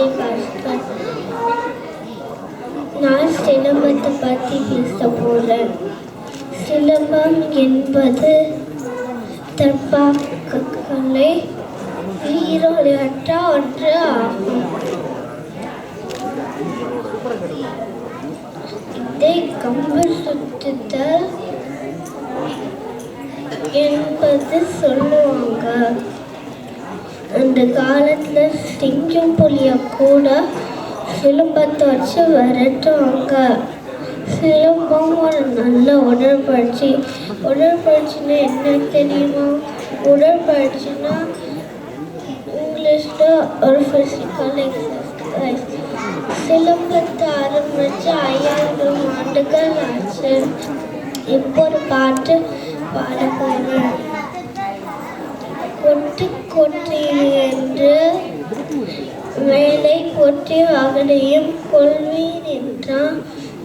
Jolly Bhaskar. நான் சிலம்பத்தை பற்றி பேச போகிறேன். சிலம்பம் என்பது தற்காப்புக்கலை வீர விளையாட்டு ஒன்று ஆகும். இதை கம்பு சுற்றுதல் என்பது சொல்லுவாங்க. அந்த காலத்துல சிங்கம் புலிய கூட சிலம்பத்தை வச்சு விரட்டுவாங்க. சிலம்பம் ஒரு நல்ல உடற்பயிற்சின்னா என்ன தெரியுமா? உடற்பயிற்சினா இங்கிலீஷ்ல ஒரு ஃபிசிக்கல் எக்ஸசைஸ். சிலம்பத்தை ஆரம்பிச்சு 5000 ஆண்டுகள் ஆச்சு. இப்போ ஒரு பாட்டு பாட போறேன். கொட்டு கொட்டி என்று மேலை கொட்டி அகலையும் கொள்வீர் என்றான்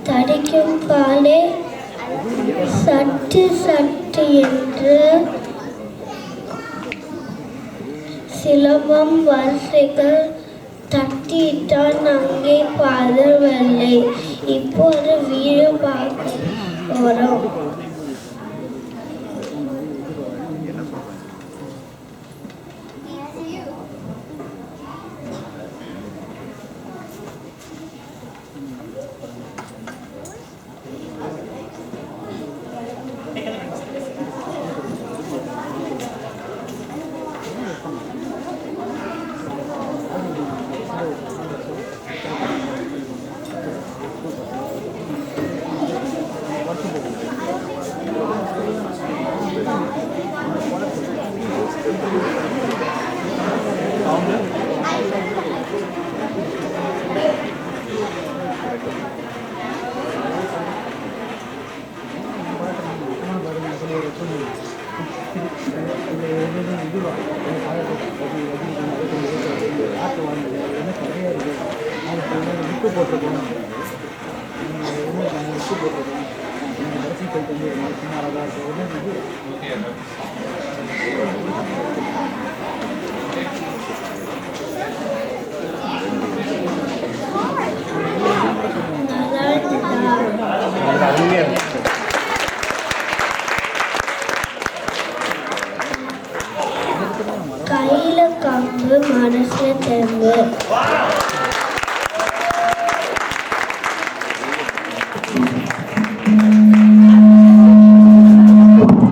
தடிக்கும் காலே சட்டு சட்டு என்று சிலம்பம் வரிசைகள் தட்டிட்டான் அங்கே பதவில்லை. இப்போ ஒரு வீடியோ பார்க்க போறோம். கையில கம்பு மனசுல தெம்பு.